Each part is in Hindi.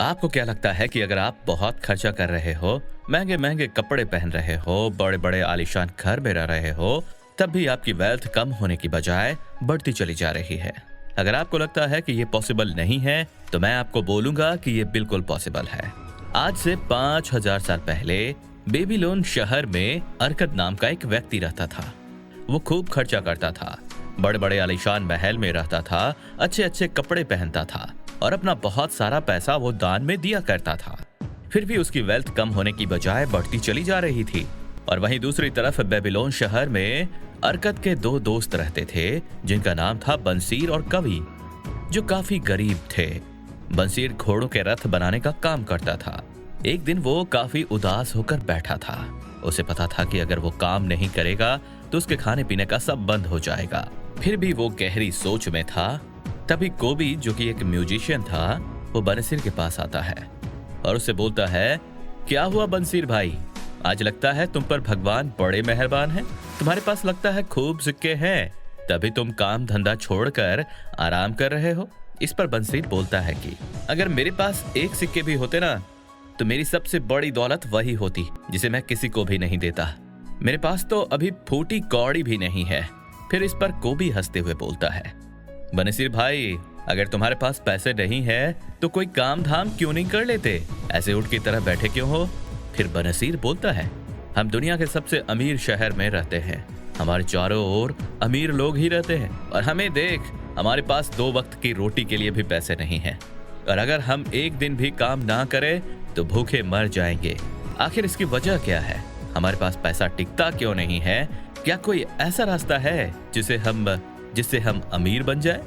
आपको क्या लगता है कि अगर आप बहुत खर्चा कर रहे हो, महंगे महंगे कपड़े पहन रहे हो, बड़े बड़े आलीशान घर में रह रहे हो, तब भी आपकी वेल्थ कम होने की बजाय बढ़ती चली जा रही है? अगर आपको लगता है कि ये पॉसिबल नहीं है, तो मैं आपको बोलूंगा कि ये बिल्कुल पॉसिबल है। आज से 5000 साल पहले बेबीलोन शहर में अर्कद नाम का एक व्यक्ति रहता था। वो खूब खर्चा करता था, बड़े बड़े आलीशान महल में रहता था, अच्छे अच्छे कपड़े पहनता था और अपना बहुत सारा पैसा वो दान में दिया करता था। फिर भी उसकी वेल्थ कम होने की बजाय बढ़ती चली जा रही थी। और वहीं दूसरी तरफ बेबीलोन शहर में अर्कद के दो दोस्त रहते थे, जिनका नाम था बंसीर और कवि, जो काफी गरीब थे। बंसीर घोड़ों के रथ बनाने का काम करता था। एक दिन वो काफी उदास होकर बैठा था। उसे पता था कि अगर वो काम नहीं करेगा तो उसके खाने पीने का सब बंद हो जाएगा। फिर भी वो गहरी सोच में था। तभी कोबी, जो कि एक म्यूजिशियन था, वो बंसीर के पास आता है और उससे बोलता है, क्या हुआ बंसीर भाई, आज लगता है तुम पर भगवान बड़े मेहरबान हैं। तुम्हारे पास लगता है खूब सिक्के हैं, तभी तुम काम धंधा छोड़कर आराम कर रहे हो। इस पर बंसीर बोलता है कि अगर मेरे पास एक सिक्के भी होते ना, तो मेरी सबसे बड़ी दौलत वही होती जिसे मैं किसी को भी नहीं देता। मेरे पास तो अभी फूटी कौड़ी भी नहीं है। फिर इस पर कोबी हंसते हुए बोलता है, बंसीर भाई, अगर तुम्हारे पास पैसे नहीं है तो कोई काम धाम क्यों नहीं कर लेते, ऐसे ऊंट की तरह बैठे क्यों हो? फिर बंसीर बोलता है, हम दुनिया के सबसे अमीर शहर में रहते हैं, हमारे चारों ओर अमीर लोग ही रहते हैं और हमें देख, हमारे पास 2 वक्त की रोटी के लिए भी पैसे नहीं हैं। और अगर हम एक दिन भी काम ना करें तो भूखे मर जाएंगे। आखिर इसकी वजह क्या है? हमारे पास पैसा टिकता क्यों नहीं है? क्या कोई ऐसा रास्ता है जिससे हम अमीर बन जाए?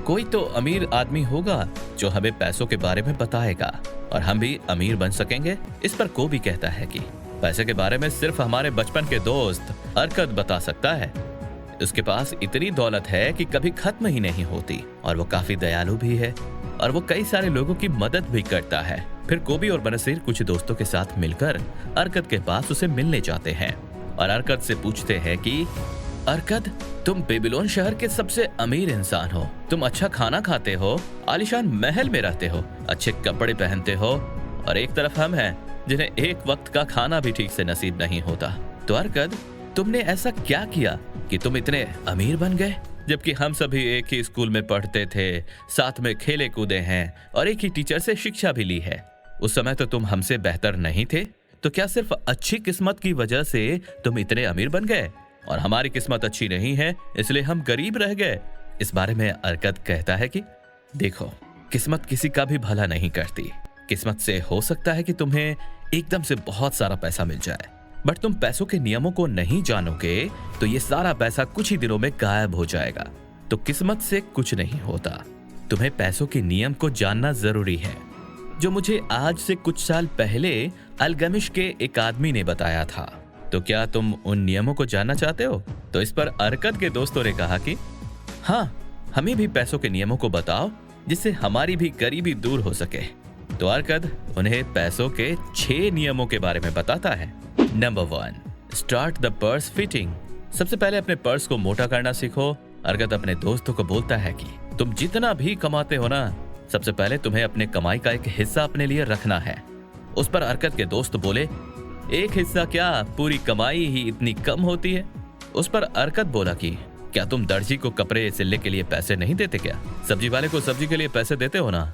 कोई तो अमीर आदमी होगा जो हमें पैसों के बारे में बताएगा और हम भी अमीर बन सकेंगे। इस पर कोबी कहता है कि पैसे के बारे में सिर्फ हमारे बचपन के दोस्त अर्कद बता सकता है। उसके पास इतनी दौलत है कि कभी खत्म ही नहीं होती और वो काफी दयालु भी है और वो कई सारे लोगों की मदद भी करता है। फिर कोबी और बंसीर कुछ दोस्तों के साथ मिलकर अर्कद के पास उसे मिलने जाते हैं और अर्कद से पूछते हैं कि अर्कद, तुम बेबीलोन शहर के सबसे अमीर इंसान हो, तुम अच्छा खाना खाते हो, आलीशान महल में रहते हो, अच्छे कपड़े पहनते हो, और एक तरफ हम हैं जिन्हें एक वक्त का खाना भी ठीक से नसीब नहीं होता। तो अर्कद, तुमने ऐसा क्या किया कि तुम इतने अमीर बन गए, जबकि हम सभी एक ही स्कूल में पढ़ते थे, साथ में खेले कूदे हैं और एक ही टीचर से शिक्षा भी ली है। उस समय तो तुम हमसे बेहतर नहीं थे, तो क्या सिर्फ अच्छी किस्मत की वजह से तुम इतने अमीर बन गए? और हमारी किस्मत अच्छी नहीं है, इसलिए हम गरीब रह गए। इस बारे में अर्कद कहता है कि देखो, किस्मत किसी का भी भला नहीं करती। किस्मत से हो सकता है कि तुम्हें एकदम से बहुत सारा पैसा मिल जाए, बट तुम पैसों के नियमों को नहीं जानोगे तो ये सारा पैसा कुछ ही दिनों में गायब हो जाएगा। तो किस्मत से कुछ नहीं होता, तुम्हें पैसों के नियम को जानना जरूरी है, जो मुझे आज से कुछ साल पहले अल्गमिश के एक आदमी ने बताया था। तो क्या तुम उन नियमों को जानना चाहते हो? तो इस पर अर्कद के दोस्तों ने कहा कि हाँ, हमें भी पैसों के नियमों को बताओ, जिससे हमारी भी गरीबी दूर हो सके। तो अर्कद उन्हें पैसों के 6 नियमों के बारे में बताता है। Number 1, start the purse fitting. सबसे पहले अपने पर्स को मोटा करना सीखो। अर्कद अपने दोस्तों को बोलता है कि तुम जितना भी कमाते हो ना, सबसे पहले तुम्हें अपने कमाई का एक हिस्सा अपने लिए रखना है। उस पर अर्कद के दोस्त बोले, एक हिस्सा क्या, पूरी कमाई ही इतनी कम होती है? उस पर अर्कद बोला कि क्या तुम दर्जी को कपड़े सिलने के लिए पैसे नहीं देते क्या? सब्जी वाले को सब्जी के लिए पैसे देते हो ना?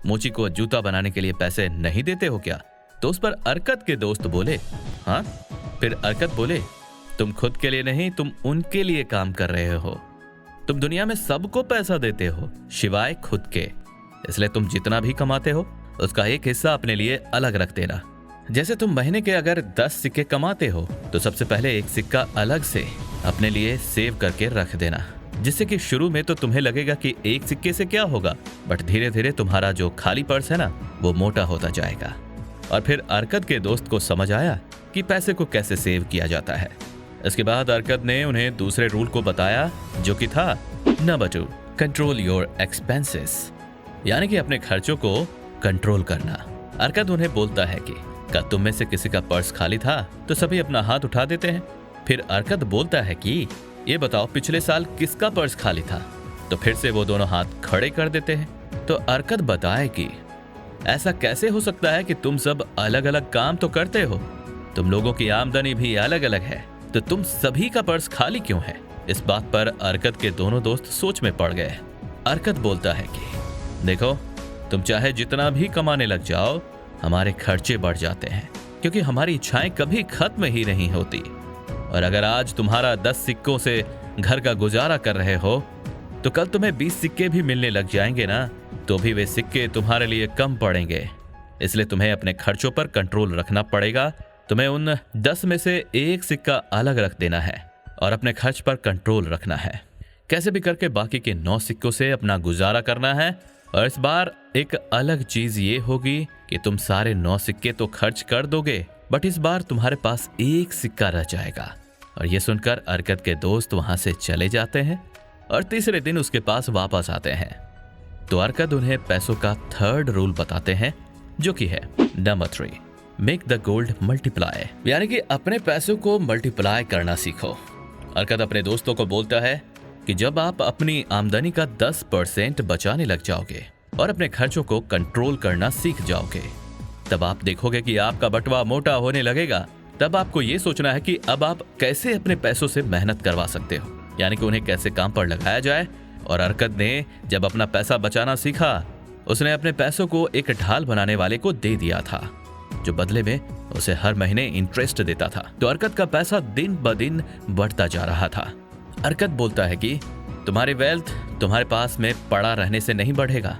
मोची को जूता बनाने के लिए पैसे नहीं देते हो क्या? तो उस पर अर्कद के दोस्त बोले, हाँ। फिर अर्कद बोले, तुम खुद के लिए नहीं, तुम उनके लिए काम कर रहे हो। तुम दुनिया में सबको पैसा देते हो सिवाय खुद के, इसलिए तुम जितना भी कमाते हो उसका एक हिस्सा अपने लिए अलग रख देना। जैसे तुम महीने के अगर 10 सिक्के कमाते हो तो सबसे पहले एक सिक्का अलग से अपने लिए सेव करके रख देना, जिससे कि शुरू में तो तुम्हें लगेगा कि एक सिक्के से क्या होगा, बट धीरे धीरे तुम्हारा जो खाली पर्स है ना, वो मोटा होता जाएगा। और फिर अर्कद के दोस्त को समझ आया कि पैसे को कैसे सेव किया जाता है। इसके बाद अर्कद ने उन्हें दूसरे रूल को बताया, जो कि था नंबर 2, कंट्रोल योर एक्सपेंसेस, यानी कि अपने खर्चों को कंट्रोल करना। अर्कद उन्हें बोलता है कि क्या तुम में से किसी का पर्स खाली था? तो सभी अपना हाथ उठा देते हैं। फिर अर्कद बोलता है कि ये बताओ, पिछले साल किसका पर्स खाली था? तो फिर से वो दोनों हाथ खड़े कर देते हैं। तो अर्कद बताए कि ऐसा कैसे हो सकता है कि तुम सब अलग अलग काम तो करते हो, तुम लोगों की आमदनी भी अलग अलग है, तो तुम सभी का पर्स खाली क्यों है? इस बात पर अरकत के दोनों दोस्त सोच में पड़ गए। अरकत बोलता है कि देखो, तुम चाहे जितना भी कमाने लग जाओ, हमारे खर्चे बढ़ जाते हैं, क्योंकि हमारी इच्छाएं कभी खत्म ही नहीं होती। और अगर आज तुम्हारा 10 सिक्कों से घर का गुजारा कर रहे हो, तो कल तुम्हें 20 सिक्के भी मिलने लग जाएंगे ना, तो भी वे सिक्के तुम्हारे लिए कम पड़ेंगे। इसलिए तुम्हें अपने खर्चों पर कंट्रोल रखना पड़ेगा। तुम्हें उन 10 में से एक सिक्का अलग रख देना है और अपने खर्च पर कंट्रोल रखना है। कैसे भी करके बाकी के 9 सिक्कों से अपना गुजारा करना है। और इस बार एक अलग चीज ये होगी कि तुम सारे 9 सिक्के तो खर्च कर दोगे, बट इस बार तुम्हारे पास एक सिक्का रह जाएगा। और ये सुनकर अरकत के दोस्त वहां से चले जाते हैं और तीसरे दिन उसके पास वापस आते हैं। तो अरकत उन्हें पैसों का 3rd रूल बताते हैं, जो कि है number 3, make the gold multiply, यानी कि अपने पैसों को मल्टीप्लाई करना सीखो। अरकत अपने दोस्तों को बोलता है कि जब आप अपनी आमदनी का 10% बचाने लग जाओगे और अपने खर्चों को कंट्रोल करना सीख जाओगे, तब आप देखोगे कि आपका बटवा मोटा होने लगेगा। तब आपको ये सोचना है कि अब आप कैसे अपने पैसों से मेहनत करवा सकते हो, यानी कि उन्हें कैसे काम पर लगाया जाए। और अरकत ने जब अपना पैसा बचाना सीखा, उसने अपने पैसों को एक ढाल बनाने वाले को दे दिया था, जो बदले में उसे हर महीने इंटरेस्ट देता था। तो अरकत का पैसा दिन ब दिन बढ़ता जा रहा था। अरकत बोलता है कि तुम्हारी वेल्थ तुम्हारे पास में पड़ा रहने से नहीं बढ़ेगा,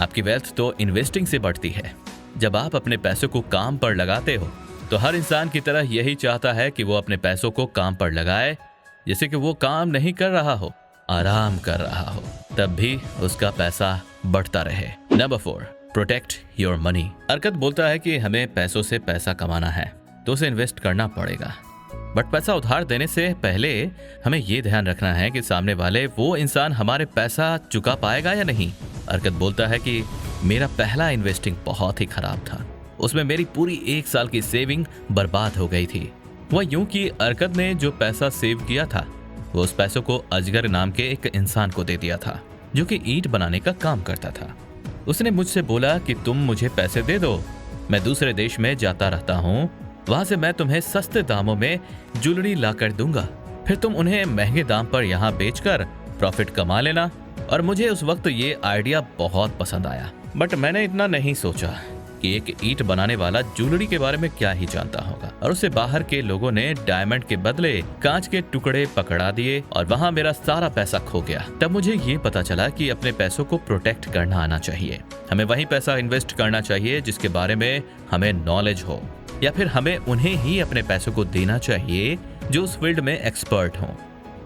आपकी वेल्थ तो इन्वेस्टिंग से बढ़ती है। जब आप अपने पैसों को काम पर लगाते हो, तो हर इंसान की तरह यही चाहता है कि वो अपने पैसों को काम पर लगाए, जैसे कि वो काम नहीं कर रहा हो, आराम कर रहा हो, तब भी उसका पैसा बढ़ता रहे। Number 4, protect your money. अरकत बोलता है कि हमें पैसों से पैसा कमाना है तो उसे इन्वेस्ट करना पड़ेगा, बट पैसा उधार देने से पहले हमें ये ध्यान रखना है कि सामने वाले वो इंसान हमारे पैसा चुका पाएगा या नहीं। अरकत बोलता है कि मेरा पहला इन्वेस्टिंग बहुत ही खराब था, उसमें मेरी पूरी 1 साल की सेविंग बर्बाद हो गई थी। वह यूं कि अरकत ने जो पैसा सेव किया था, वो उस पैसों को अजगर नाम के एक इंसान को दे दिया था, जो कि ईंट बनाने का काम करता था। उसने मुझसे बोला कि तुम मुझे पैसे दे दो, मैं दूसरे देश में जाता रहता हूँ, वहां से मैं तुम्हें सस्ते दामों में ज्वेलरी ला कर दूंगा, फिर तुम उन्हें महंगे दाम पर यहाँ बेचकर प्रॉफिट कमा लेना। और मुझे उस वक्त ये आइडिया बहुत पसंद आया, बट मैंने इतना नहीं सोचा कि एक ईंट बनाने वाला ज्वेलरी के बारे में क्या ही जानता होगा। और उसे बाहर के लोगों ने डायमंड के बदले कांच के टुकड़े पकड़ा दिए और वहां मेरा सारा पैसा खो गया। तब मुझे ये पता चला कि अपने पैसों को प्रोटेक्ट करना आना चाहिए। हमें वही पैसा इन्वेस्ट करना चाहिए जिसके बारे में हमें नॉलेज हो, या फिर हमें उन्हें ही अपने पैसों को देना चाहिए जो उस फील्ड में एक्सपर्ट हो।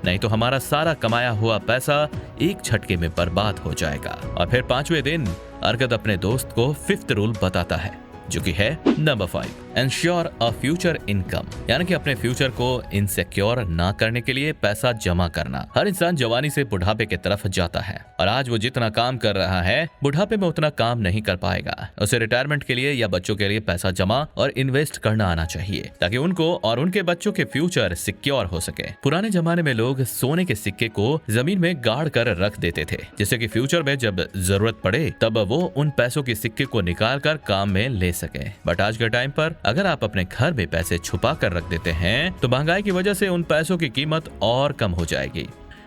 नहीं तो हमारा सारा कमाया हुआ पैसा एक झटके में बर्बाद हो जाएगा। और फिर 5वें दिन अरकत अपने दोस्त को 5th रूल बताता है, जो कि है number 5, ensure a future income, यानी कि अपने फ्यूचर को इनसिक्योर ना करने के लिए पैसा जमा करना। हर इंसान जवानी से बुढ़ापे की तरफ जाता है और आज वो जितना काम कर रहा है, बुढ़ापे में उतना काम नहीं कर पाएगा। उसे रिटायरमेंट के लिए या बच्चों के लिए पैसा जमा और इन्वेस्ट करना आना चाहिए, ताकि उनको और उनके बच्चों के फ्यूचर सिक्योर हो सके। पुराने जमाने में लोग सोने के सिक्के को जमीन में गाड़ कर रख देते थे, जिससे कि फ्यूचर में जब जरूरत पड़े तब वो उन पैसों के सिक्के को निकाल कर काम में ले सके। बट आज के टाइम पर अगर आप अपने घर में पैसे छुपा कर रख देते हैं, तो महंगाई की वजह से उन पैसों की कीमत और कम हो जाएगी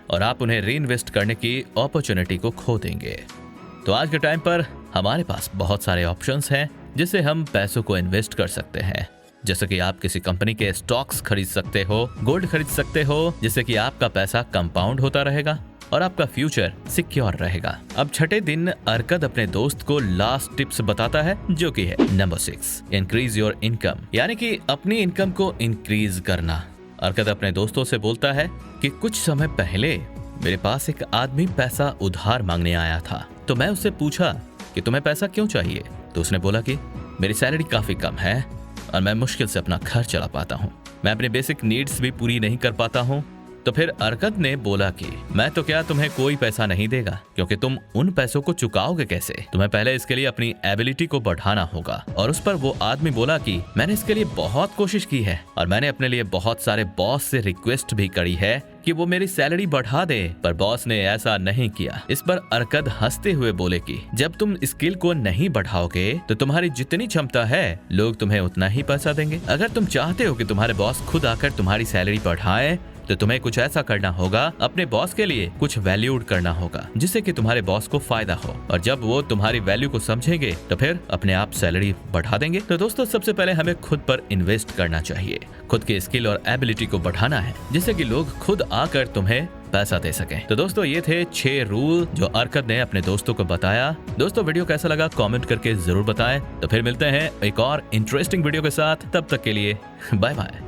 और आप उन्हें री इन्वेस्ट करने की अपॉर्चुनिटी को खो देंगे। तो आज के टाइम पर हमारे पास बहुत सारे ऑप्शंस हैं जिससे हम पैसों को इन्वेस्ट कर सकते हैं। जैसे कि आप किसी कंपनी के स्टॉक्स खरीद सकते हो, गोल्ड खरीद सकते हो, जिससे कि आपका पैसा कंपाउंड होता रहेगा और आपका फ्यूचर सिक्योर रहेगा। अब 6ठे दिन अरकत अपने दोस्त को लास्ट टिप्स बताता है, जो कि है नंबर 6, इंक्रीज योर इनकम, यानी कि अपनी इनकम को इंक्रीज करना। अरकत अपने दोस्तों से बोलता है कि कुछ समय पहले मेरे पास एक आदमी पैसा उधार मांगने आया था, तो मैं उससे पूछा कि तुम्हें पैसा क्यों चाहिए। तो उसने बोला कि मेरी सैलरी काफी कम है और मैं मुश्किल से अपना घर चला पाता हूँ, मैं अपने बेसिक नीड्स भी पूरी नहीं कर पाता हूँ तो फिर अरकद ने बोला कि मैं तो क्या तुम्हें कोई पैसा नहीं देगा, क्योंकि तुम उन पैसों को चुकाओगे कैसे? तुम्हें पहले इसके लिए अपनी एबिलिटी को बढ़ाना होगा। और उस पर वो आदमी बोला कि मैंने इसके लिए बहुत कोशिश की है और मैंने अपने लिए बहुत सारे बॉस से रिक्वेस्ट भी करी है कि वो मेरी सैलरी बढ़ा दे, पर बॉस ने ऐसा नहीं किया। इस पर अरकद हंसते हुए बोले कि जब तुम स्किल को नहीं बढ़ाओगे तो तुम्हारी जितनी क्षमता है लोग तुम्हें उतना ही पैसा देंगे। अगर तुम चाहते हो कि तुम्हारे बॉस खुद आकर तुम्हारी सैलरी बढ़ाए तो तुम्हें कुछ ऐसा करना होगा, अपने बॉस के लिए कुछ वैल्यूड करना होगा जिससे कि तुम्हारे बॉस को फायदा हो, और जब वो तुम्हारी वैल्यू को समझेंगे तो फिर अपने आप सैलरी बढ़ा देंगे। तो दोस्तों सबसे पहले हमें खुद पर इन्वेस्ट करना चाहिए, खुद के स्किल और एबिलिटी को बढ़ाना है जिससे कि लोग खुद आकर तुम्हें पैसा दे सकें। तो दोस्तों ये थे 6 रूल जो अरकद ने अपने दोस्तों को बताया। दोस्तों वीडियो कैसा लगा कमेंट करके जरूर बताएं। तो फिर मिलते हैं एक और इंटरेस्टिंग वीडियो के साथ, तब तक के लिए बाय बाय।